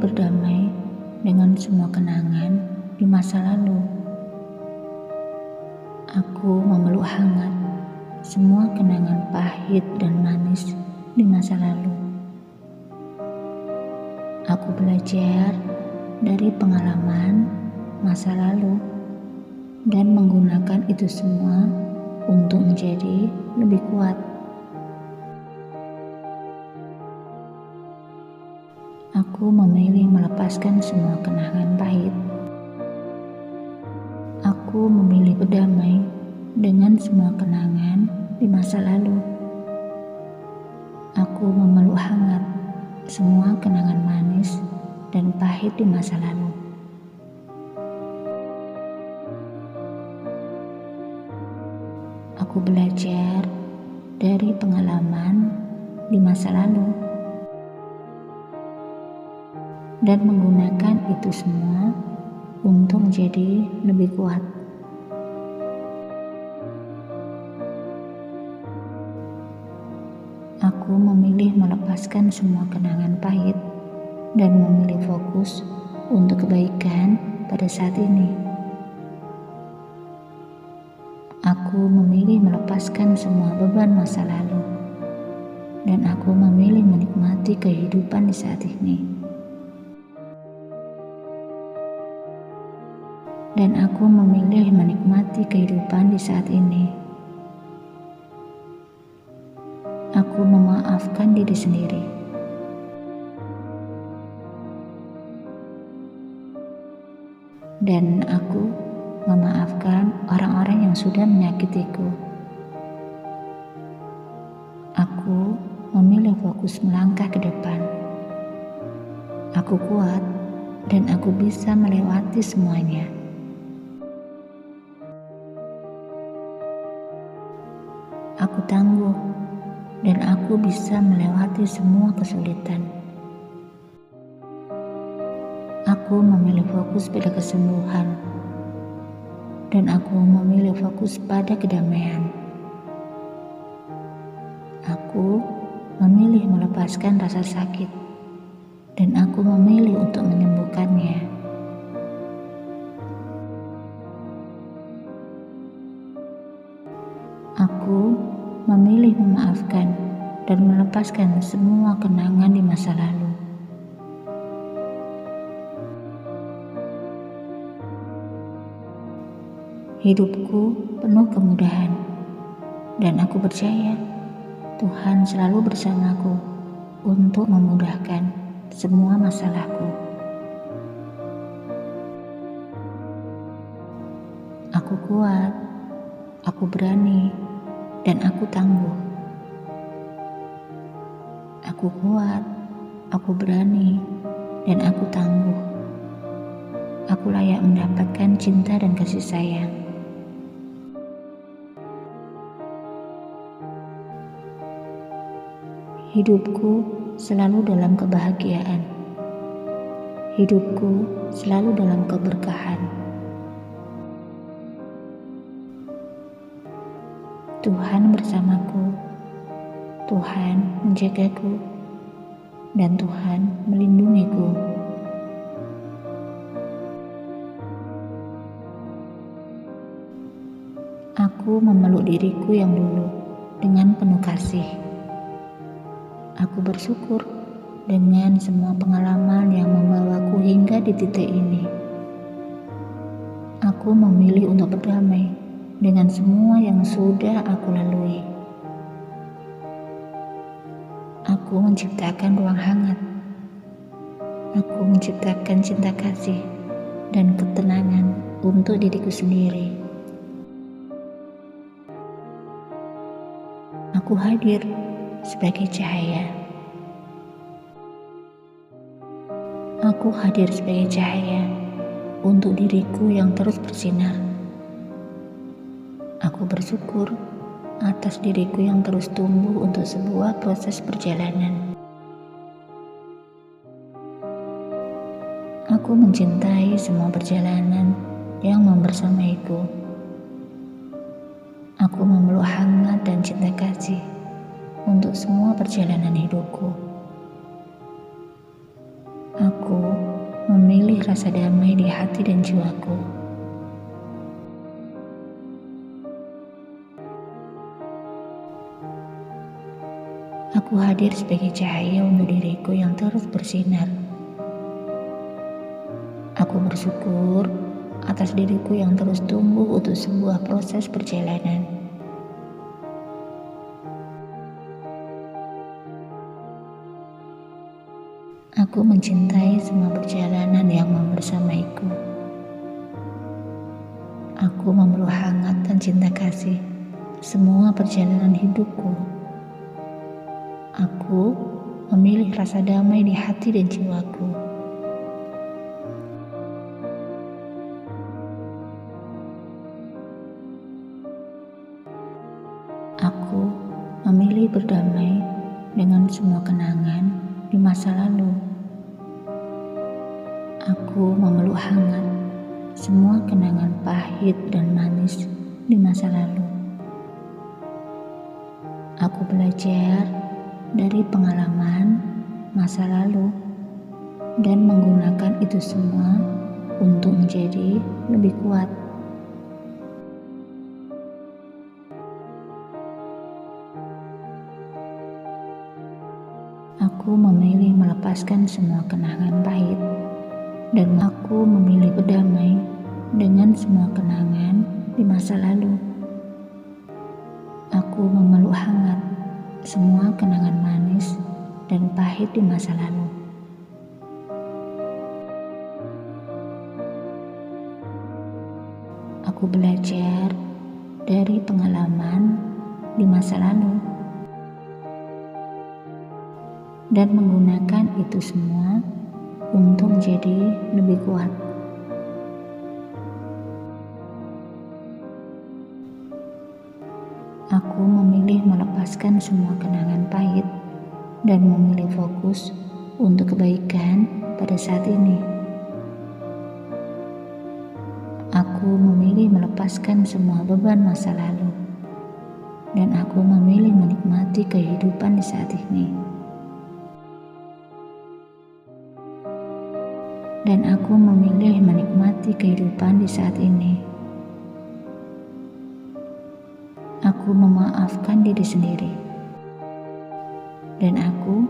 berdamai dengan semua kenangan di masa lalu. Aku memeluk hangat semua kenangan pahit dan manis di masa lalu. Aku belajar dari pengalaman masa lalu dan menggunakan itu semua untuk menjadi lebih kuat. Aku memilih melepaskan semua kenangan pahit. Aku memilih berdamai dengan semua kenangan di masa lalu. Aku memeluk hangat semua kenangan manis dan pahit di masa lalu. Aku belajar dari pengalaman di masa lalu dan menggunakan itu semua untuk menjadi lebih kuat. Aku memilih melepaskan semua kenangan pahit dan memilih fokus untuk kebaikan pada saat ini. Aku memilih melepaskan semua beban masa lalu dan aku memilih menikmati kehidupan di saat ini. Dan aku memilih menikmati kehidupan di saat ini. Aku memaafkan diri sendiri. Dan aku memaafkan orang-orang yang sudah menyakitiku. Aku memilih fokus melangkah ke depan. Aku kuat dan aku bisa melewati semuanya. Aku tangguh dan aku bisa melewati semua kesulitan. Aku memilih fokus pada kesembuhan dan aku memilih fokus pada kedamaian. Aku memilih melepaskan rasa sakit dan aku memilih untuk menyembuhkannya. Aku memilih memaafkan dan melepaskan semua kenangan di masa lalu. Hidupku penuh kemudahan dan aku percaya Tuhan selalu bersamaku untuk memudahkan semua masalahku. Aku kuat, aku berani, dan aku tangguh. Aku kuat, aku berani, dan aku tangguh. Aku layak mendapatkan cinta dan kasih sayang. Hidupku selalu dalam kebahagiaan. Hidupku selalu dalam keberkahan. Tuhan bersamaku, Tuhan menjagaku, dan Tuhan melindungiku. Aku memeluk diriku yang dulu dengan penuh kasih. Aku bersyukur dengan semua pengalaman yang membawaku hingga di titik ini. Aku memilih untuk berdamai dengan semua yang sudah aku lalui. Aku menciptakan ruang hangat. Aku menciptakan cinta kasih dan ketenangan untuk diriku sendiri. Aku hadir sebagai cahaya. Aku hadir sebagai cahaya untuk diriku yang terus bersinar. Aku bersyukur atas diriku yang terus tumbuh untuk sebuah proses perjalanan. Aku mencintai semua perjalanan yang membersamaiku. Aku memeluk hangat dan cinta kasih untuk semua perjalanan hidupku. Aku memilih rasa damai di hati dan jiwaku. Aku hadir sebagai cahaya untuk diriku yang terus bersinar. Aku bersyukur atas diriku yang terus tumbuh untuk sebuah proses perjalanan. Aku mencintai semua perjalanan yang membersamaiku. Aku memeluk hangat dan cinta kasih semua perjalanan hidupku. Aku memilih rasa damai di hati dan jiwaku. Aku memilih berdamai dengan semua kenangan di masa lalu. Aku memeluk hangat semua kenangan pahit dan manis di masa lalu. Aku belajar dari pengalaman masa lalu dan menggunakan itu semua untuk menjadi lebih kuat. Aku memilih melepaskan semua kenangan pahit dan aku memilih berdamai dengan semua kenangan di masa lalu. Aku memeluk hangat semua kenangan manis dan pahit di masa lalu. Aku belajar dari pengalaman di masa lalu dan menggunakan itu semua untuk menjadi lebih kuat. Aku memilih melepaskan semua kenangan pahit dan memilih fokus untuk kebaikan pada saat ini. Aku memilih melepaskan semua beban masa lalu dan aku memilih menikmati kehidupan di saat ini. Dan aku memilih menikmati kehidupan di saat ini. Aku memaafkan diri sendiri. Dan aku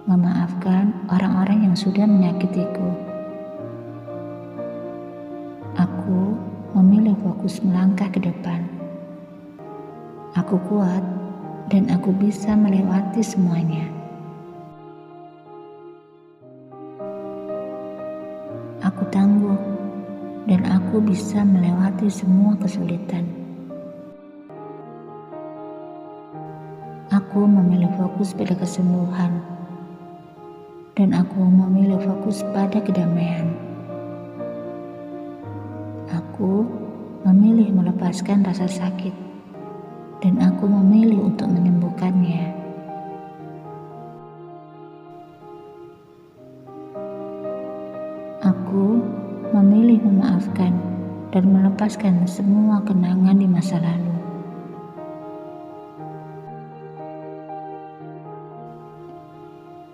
memaafkan orang-orang yang sudah menyakitiku. Aku memilih fokus melangkah ke depan. Aku kuat dan aku bisa melewati semuanya. Aku tangguh dan aku bisa melewati semua kesulitan. Aku memilih fokus pada kesembuhan dan aku memilih fokus pada kedamaian. Aku memilih melepaskan rasa sakit dan aku memilih untuk menyembuhkannya. Aku memilih memaafkan dan melepaskan semua kenangan di masa lalu.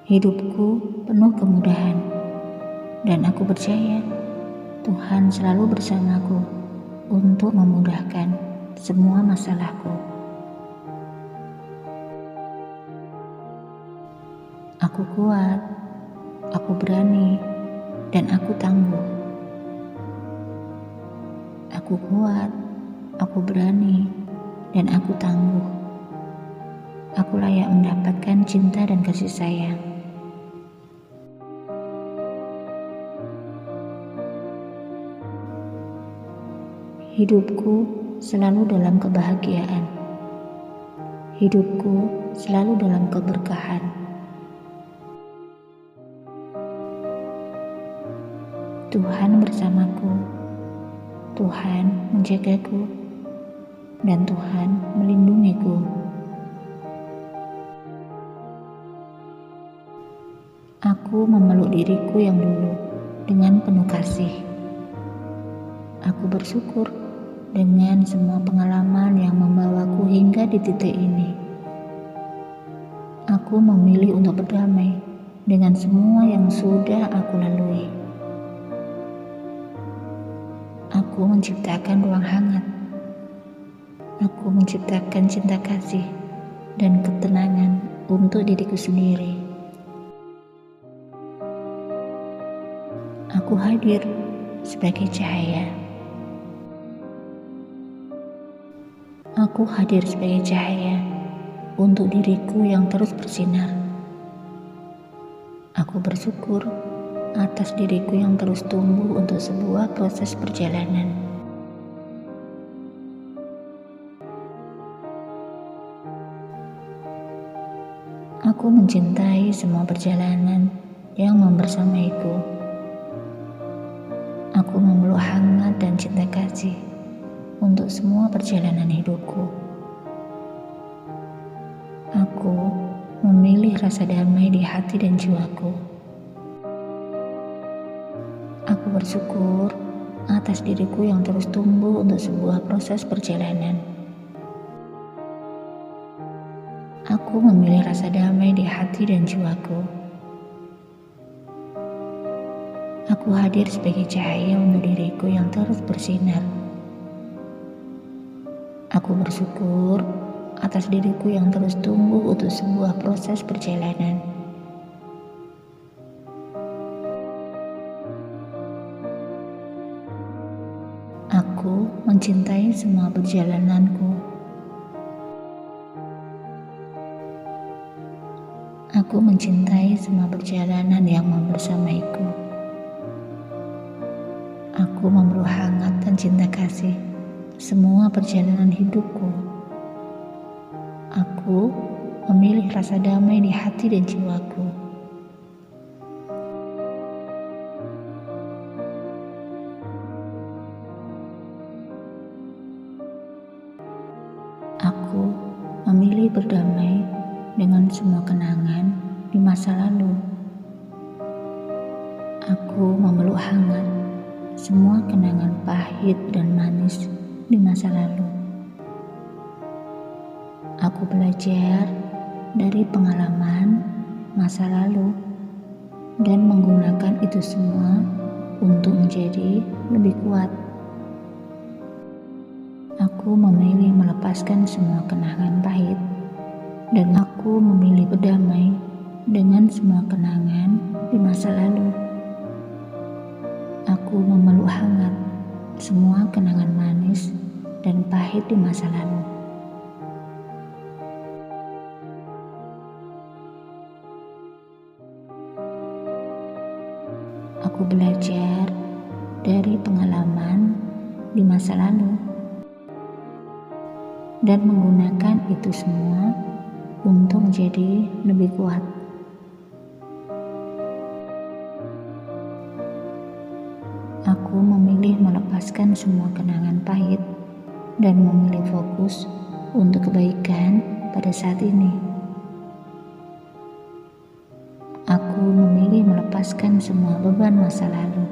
Hidupku penuh kemudahan dan aku percaya Tuhan selalu bersamaku untuk memudahkan semua masalahku. Aku kuat, aku berani, dan aku tangguh. Aku kuat, aku berani, dan aku tangguh. Aku layak mendapatkan cinta dan kasih sayang. Hidupku selalu dalam kebahagiaan. Hidupku selalu dalam keberkahan. Tuhan bersamaku, Tuhan menjagaku, dan Tuhan melindungiku. Aku memeluk diriku yang dulu dengan penuh kasih. Aku bersyukur dengan semua pengalaman yang membawaku hingga di titik ini. Aku memilih untuk berdamai dengan semua yang sudah aku lalui. Aku menciptakan ruang hangat. Aku menciptakan cinta kasih dan ketenangan untuk diriku sendiri. Aku hadir sebagai cahaya. Aku hadir sebagai cahaya untuk diriku yang terus bersinar. Aku bersyukur atas diriku yang terus tumbuh untuk sebuah proses perjalanan. Aku mencintai semua perjalanan yang membersamaiku. Aku memeluk hangat dan cinta kasih untuk semua perjalanan hidupku. Aku memilih rasa damai di hati dan jiwaku. Aku bersyukur atas diriku yang terus tumbuh untuk sebuah proses perjalanan. Aku memilih rasa damai di hati dan jiwaku. Aku hadir sebagai cahaya untuk diriku yang terus bersinar. Aku bersyukur atas diriku yang terus tumbuh untuk sebuah proses perjalanan. Aku mencintai semua perjalananku. Aku mencintai semua perjalanan yang membersamaiku. Aku memeluk hangat dan cinta kasih semua perjalanan hidupku. Aku memilih rasa damai di hati dan jiwaku. Aku memilih berdamai dengan semua kenangan di masa lalu. Aku memeluk hangat semua kenangan pahit dan manis di masa lalu. Aku belajar dari pengalaman masa lalu dan menggunakan itu semua untuk menjadi lebih kuat. Aku memilih melepaskan semua kenangan pahit dan aku memilih berdamai dengan semua kenangan di masa lalu. Aku memeluk hangat semua kenangan manis dan pahit di masa lalu. Aku belajar dari pengalaman di masa lalu dan menggunakan itu semua untuk menjadi lebih kuat. Aku memilih melepaskan semua kenangan pahit dan memilih fokus untuk kebaikan pada saat ini. Aku memilih melepaskan semua beban masa lalu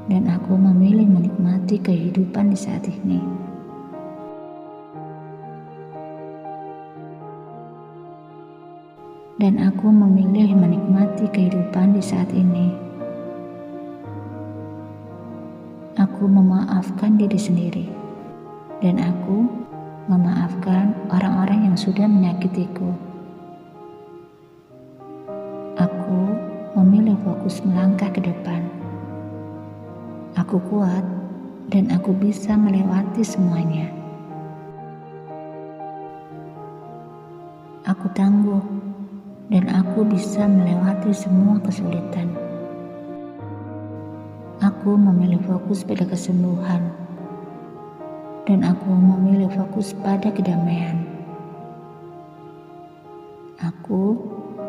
dan aku memilih menikmati kehidupan di saat ini. Dan aku memilih menikmati kehidupan di saat ini. Aku memaafkan diri sendiri, dan aku memaafkan orang-orang yang sudah menyakitiku. Aku memilih fokus melangkah ke depan. Aku kuat, dan aku bisa melewati semuanya. Aku tangguh, dan aku bisa melewati semua kesulitan. Aku memilih fokus pada kesembuhan, dan aku memilih fokus pada kedamaian. Aku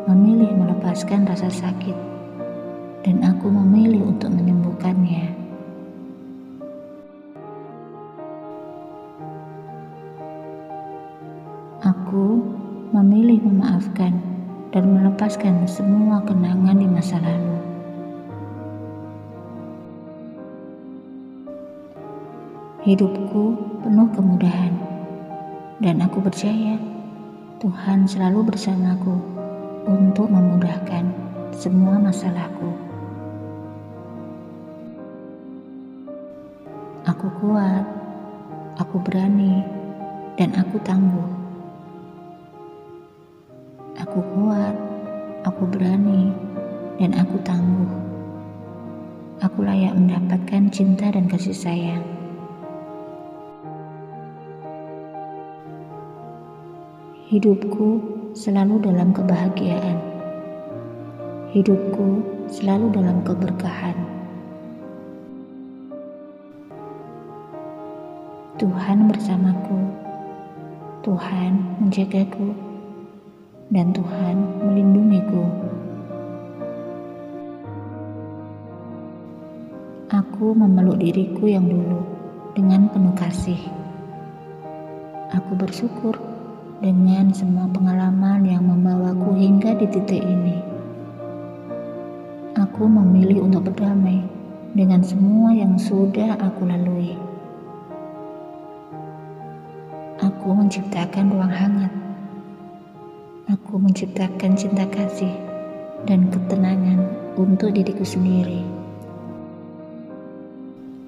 memilih melepaskan rasa sakit, dan aku memilih untuk menyembuhkannya. Aku memilih memaafkan dan melepaskan semua kenangan di masa lalu. Hidupku penuh kemudahan, dan aku percaya Tuhan selalu bersamaku untuk memudahkan semua masalahku. Aku kuat, aku berani, dan aku tangguh. Aku kuat, aku berani, dan aku tangguh. Aku layak mendapatkan cinta dan kasih sayang. Hidupku selalu dalam kebahagiaan. Hidupku selalu dalam keberkahan. Tuhan bersamaku, Tuhan menjagaku, dan Tuhan melindungiku. Aku memeluk diriku yang dulu dengan penuh kasih. Aku bersyukur dengan semua pengalaman yang membawaku hingga di titik ini. Aku memilih untuk berdamai dengan semua yang sudah aku lalui. Aku menciptakan ruang hangat. Aku menciptakan cinta kasih dan ketenangan untuk diriku sendiri.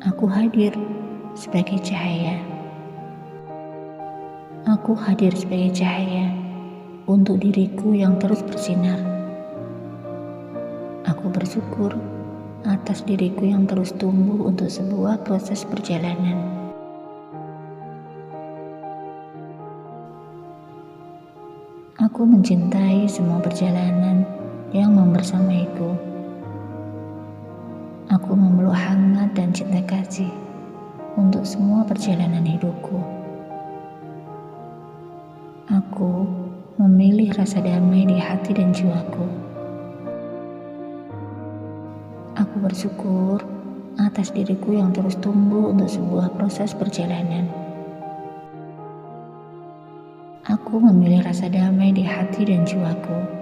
Aku hadir sebagai cahaya. Aku hadir sebagai cahaya untuk diriku yang terus bersinar. Aku bersyukur atas diriku yang terus tumbuh untuk sebuah proses perjalanan. Aku mencintai semua perjalanan yang membersamaiku. Aku memeluk hangat dan cinta kasih untuk semua perjalanan hidupku. Aku memilih rasa damai di hati dan jiwaku. Aku bersyukur atas diriku yang terus tumbuh untuk sebuah proses perjalanan. Aku memilih rasa damai di hati dan jiwaku.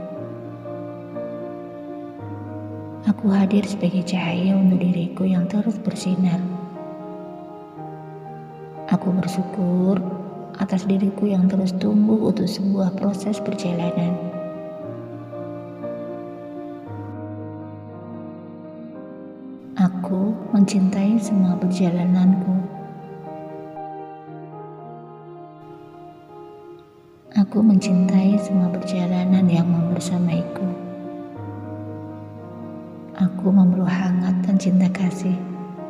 Aku hadir sebagai cahaya untuk diriku yang terus bersinar. Aku bersyukur atas diriku yang terus tumbuh untuk sebuah proses perjalanan. Aku mencintai semua perjalananku. Aku mencintai semua perjalanan yang membersamaiku. Aku memeluk hangat dan cinta kasih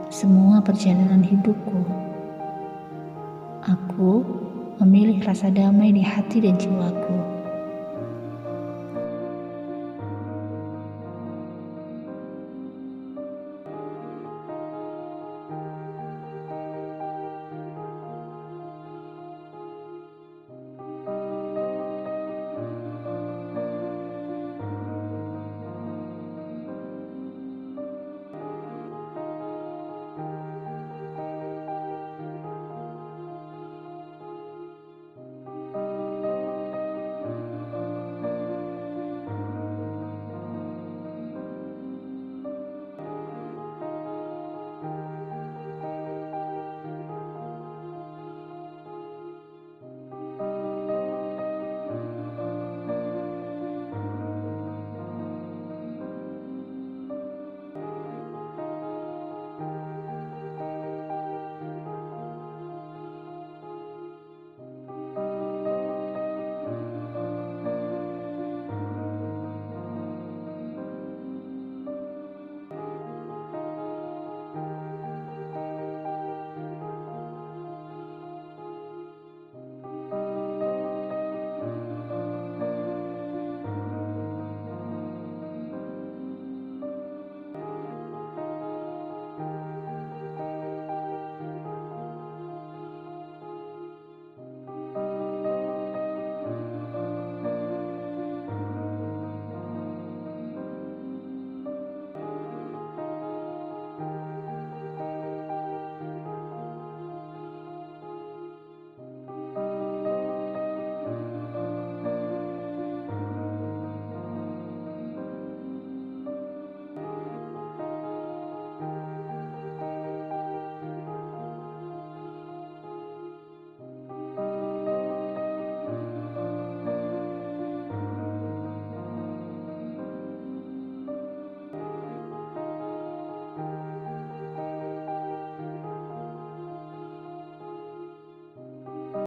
semua perjalanan hidupku. Aku memilih rasa damai di hati dan jiwaku.